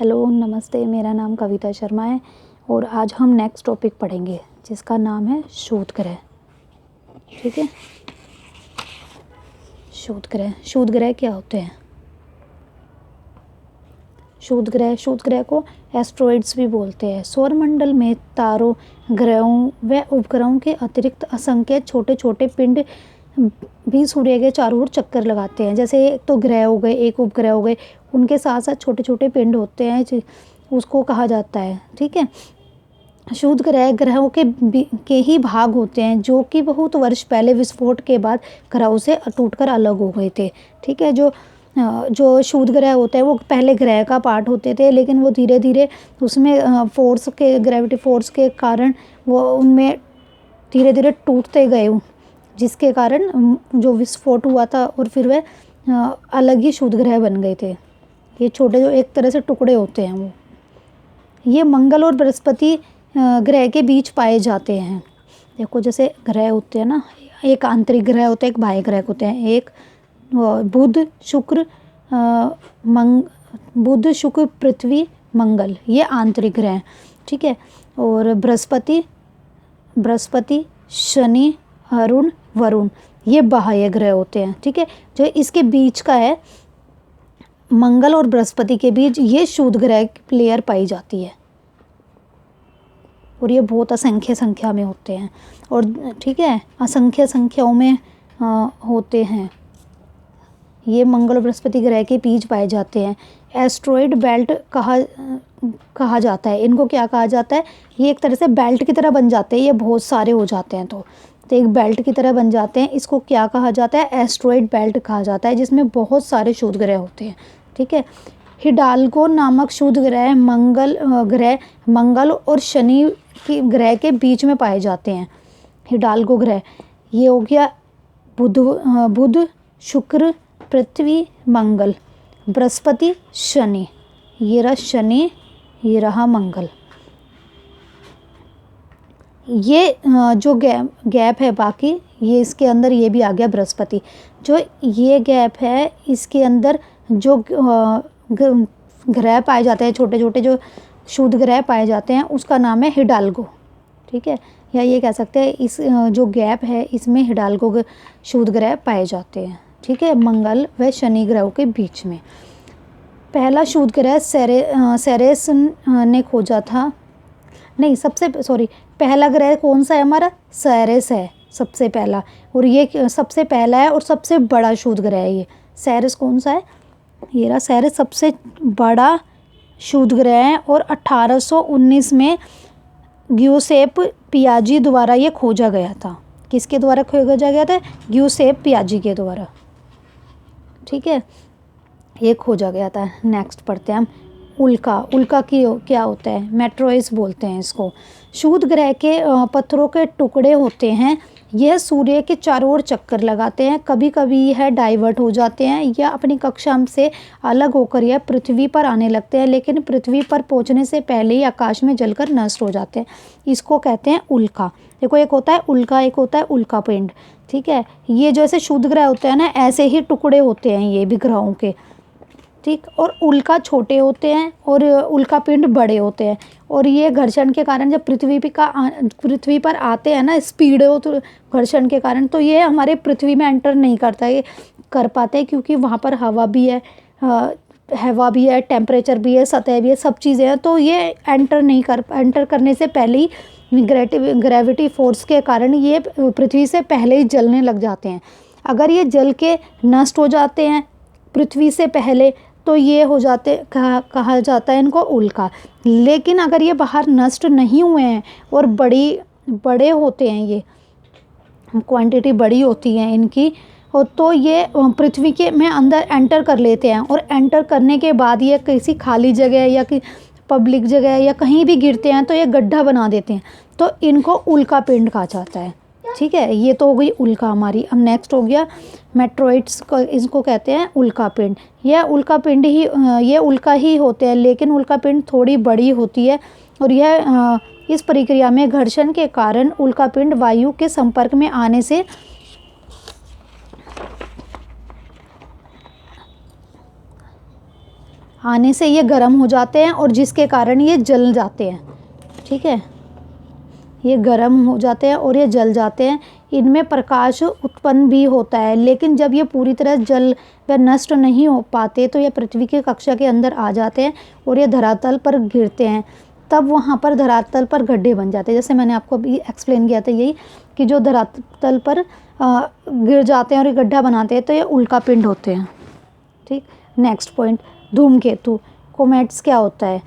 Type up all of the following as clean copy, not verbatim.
Hello नमस्ते, मेरा नाम कविता शर्मा है और आज हम नेक्स्ट टॉपिक पढ़ेंगे जिसका नाम है शोधग्रह। ठीक है, शोधग्रह क्या होते हैं? शोधग्रह को एस्ट्रॉइड्स भी बोलते हैं। सौरमंडल में तारों, ग्रहों व उपग्रहों के अतिरिक्त असंख्य छोटे छोटे पिंड भी सूर्य के चारों ओर चक्कर लगाते हैं। जैसे एक तो ग्रह हो गए, एक उपग्रह हो गए, उनके साथ साथ छोटे छोटे पिंड होते हैं, उसको कहा जाता है। ठीक है, शोधग्रह ग्रहों के ही भाग होते हैं जो कि बहुत वर्ष पहले विस्फोट के बाद ग्रहों से टूटकर अलग हो गए थे। ठीक है, जो शोधग्रह होते हैं वो पहले ग्रह का पार्ट होते थे, लेकिन वो धीरे धीरे उसमें ग्रेविटी फोर्स के कारण वो उनमें धीरे धीरे टूटते गए, जिसके कारण जो विस्फोट हुआ था और फिर वह अलग ही शोधग्रह बन गए थे। ये छोटे जो एक तरह से टुकड़े होते हैं वो ये मंगल और बृहस्पति ग्रह के बीच पाए जाते हैं। देखो जैसे ग्रह होते हैं ना, एक आंतरिक ग्रह होते हैं, एक बाह्य ग्रह होते हैं। एक बुध शुक्र पृथ्वी मंगल, ये आंतरिक ग्रह हैं। ठीक है, और बृहस्पति शनि अरुण वरुण, ये बाह्य ग्रह होते हैं। ठीक है, जो इसके बीच का है मंगल और बृहस्पति के बीच ये शोधग्रह लेयर पाई जाती है और ये बहुत असंख्य संख्या में होते हैं। और ठीक है, असंख्य संख्याओं में होते हैं। ये मंगल और बृहस्पति ग्रह के बीच पाए जाते हैं। एस्ट्रॉइड बेल्ट कहा जाता है इनको। क्या कहा जाता है? ये एक तरह से बेल्ट की तरह बन जाते हैं, ये बहुत सारे हो जाते हैं तो एक बेल्ट की तरह बन जाते हैं। इसको क्या कहा जाता है? एस्ट्रॉइड बेल्ट कहा जाता है, जिसमें बहुत सारे शोधग्रह होते हैं। ठीक है, हिडाल्गो नामक शोधग्रह मंगल और शनि की ग्रह के बीच में पाए जाते हैं। हिडाल्गो ग्रह ये हो गया बुध शुक्र पृथ्वी मंगल, बृहस्पति शनि, ये रहा शनि, ये रहा मंगल। ये जो गैप है बाकी ये इसके अंदर ये भी आ गया बृहस्पति। जो ये गैप है इसके अंदर जो ग्रह पाए जाते हैं, छोटे छोटे जो शोधग्रह पाए जाते हैं, उसका नाम है हिडाल्गो। ठीक है, या ये कह सकते हैं इस जो गैप है इसमें हिडाल्गो शोधग्रह पाए जाते हैं। ठीक है, मंगल व शनि ग्रहों के बीच में। पहला शोधग्रह सेरेस ने खोजा था। नहीं, पहला ग्रह कौन सा है हमारा? सेरेस है सबसे पहला, और ये सबसे पहला है और सबसे बड़ा शोधग्रह है। ये सेरेस कौन सा है? ये रहा सेरेस, सबसे बड़ा शोधग्रह है और 1819 में ग्यूसेप पियाजी द्वारा ये खोजा गया था। किसके द्वारा खोजा गया था? ग्यूसेप पियाजी के द्वारा। ठीक है, ये खोजा गया था। नेक्स्ट पढ़ते हैं हम उल्का की क्या होता है? मेट्रॉइड्स बोलते हैं इसको। शोधग्रह के पत्थरों के टुकड़े होते हैं। यह सूर्य के चारों ओर चक्कर लगाते हैं। कभी कभी यह डाइवर्ट हो जाते हैं या अपनी कक्षा से अलग होकर यह पृथ्वी पर आने लगते हैं, लेकिन पृथ्वी पर पहुंचने से पहले ही आकाश में जलकर नष्ट हो जाते हैं। इसको कहते हैं उल्का। देखो, एक होता है उल्का, एक होता है उल्का पिंड। ठीक है, ये जैसे शोधग्रह होते हैं ना, ऐसे ही टुकड़े होते हैं ये भी ग्रहों के। ठीक, और उल्का छोटे होते हैं और उल्का पिंड बड़े होते हैं। और ये घर्षण के कारण जब पृथ्वी पर आते हैं ना, स्पीड हो तो घर्षण के कारण, तो ये हमारे पृथ्वी में एंटर नहीं कर पाते, क्योंकि वहाँ पर हवा भी है, टेम्परेचर भी है, सतह भी है, सब चीज़ें हैं, तो ये एंटर करने से पहले ही ग्रेविटी फोर्स के कारण ये पृथ्वी से पहले ही जलने लग जाते हैं। अगर ये जल के नष्ट हो जाते हैं पृथ्वी से पहले, तो ये हो जाते कहा जाता है इनको उल्का। लेकिन अगर ये बाहर नष्ट नहीं हुए हैं और बड़े होते हैं, ये क्वांटिटी बड़ी होती है इनकी, और तो ये पृथ्वी के में अंदर एंटर कर लेते हैं, और एंटर करने के बाद ये किसी खाली जगह या कि पब्लिक जगह या कहीं भी गिरते हैं तो ये गड्ढा बना देते हैं, तो इनको उल्का पिंड कहा जाता है। ठीक है, ये तो हो गई उल्का हमारी। अब नेक्स्ट हो गया मेट्रॉइड्स को, इसको कहते हैं उल्का पिंड। ये उल्का ही होते हैं, लेकिन उल्का पिंड थोड़ी बड़ी होती है, और यह इस प्रक्रिया में घर्षण के कारण उल्का पिंड वायु के संपर्क में आने से आने से ये गर्म हो जाते हैं और जिसके कारण ये जल जाते हैं। ठीक है, ये गर्म हो जाते हैं और ये जल जाते हैं। इनमें प्रकाश उत्पन्न भी होता है, लेकिन जब ये पूरी तरह जल व नष्ट नहीं हो पाते तो ये पृथ्वी की कक्षा के अंदर आ जाते हैं और ये धरातल पर गिरते हैं। तब वहाँ पर धरातल पर गड्ढे बन जाते हैं। जैसे मैंने आपको अभी एक्सप्लेन किया था यही, कि जो धरातल पर गिर जाते हैं और ये गड्ढा बनाते हैं तो ये उल्कापिंड होते हैं। ठीक, नेक्स्ट पॉइंट, धूमकेतु। कोमेट्स क्या होता है?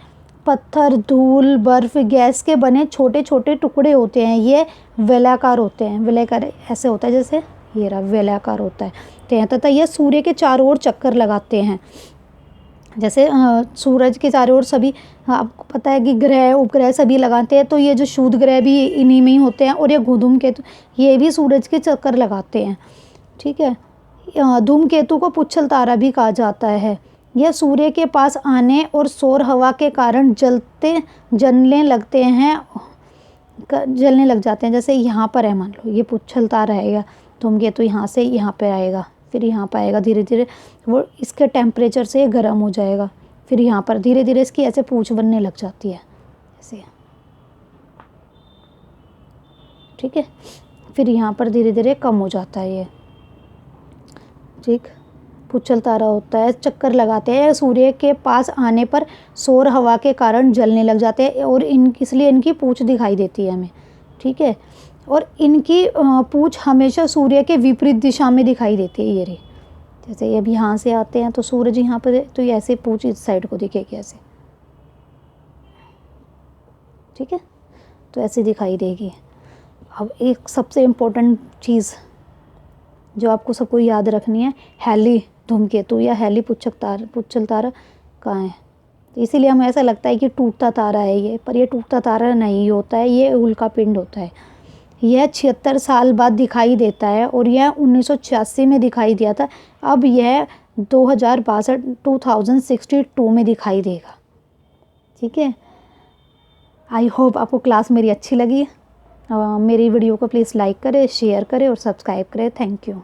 पत्थर, धूल, बर्फ, गैस के बने छोटे छोटे टुकड़े होते हैं। ये वेलाकार होते हैं। वेलाकार ऐसे होता है, जैसे ये रहा, वेलाकार होता है तथा ये सूर्य के चारों ओर चक्कर लगाते हैं। जैसे सूरज के चारों ओर सभी, आपको पता है कि ग्रह उपग्रह सभी लगाते हैं, तो ये जो क्षुद्र ग्रह भी इन्हीं में ही होते हैं। और ये धूमकेतु ये भी सूरज के चक्कर लगाते हैं। ठीक है, धूमकेतु को पुच्छल तारा भी कहा जाता है। यह सूर्य के पास आने और सौर हवा के कारण जलने लग जाते हैं। जैसे यहाँ पर है, मान लो ये पुच्छल तारा है, धूमकेतु यहाँ से यहाँ पे आएगा, फिर यहाँ पर आएगा, धीरे धीरे वो इसके टेम्परेचर से गर्म हो जाएगा, फिर यहाँ पर धीरे धीरे इसकी ऐसे पूँछ बनने लग जाती है ऐसे। ठीक है, फिर यहाँ पर धीरे धीरे कम हो जाता है ये। ठीक, पुच्छल तारा होता है, चक्कर लगाते हैं, सूर्य के पास आने पर सौर हवा के कारण जलने लग जाते हैं और इसलिए इनकी पूँछ दिखाई देती है हमें। ठीक है, और इनकी पूँछ हमेशा सूर्य के विपरीत दिशा में दिखाई देती है। ये रही, जैसे ये अब यहाँ से आते हैं तो सूरज यहाँ पर है, तो ये ऐसे पूँछ इस साइड को दिखेगी ऐसे। ठीक है, तो ऐसे दिखाई देगी। अब एक सबसे इम्पोर्टेंट चीज़ जो आपको सबको याद रखनी है, हेली धूमकेतु या हेली पुच्छल तारा कहाँ है। तो इसीलिए हमें ऐसा लगता है कि टूटता तारा है ये, पर ये टूटता तारा नहीं होता है, ये उल्कापिंड होता है। यह 76 साल बाद दिखाई देता है और यह 1986 में दिखाई दिया था। अब यह 2062 में दिखाई देगा। ठीक है, आई होप आपको क्लास मेरी अच्छी लगी। मेरी वीडियो को प्लीज़ लाइक करें, शेयर करें और सब्सक्राइब करें। Thank you.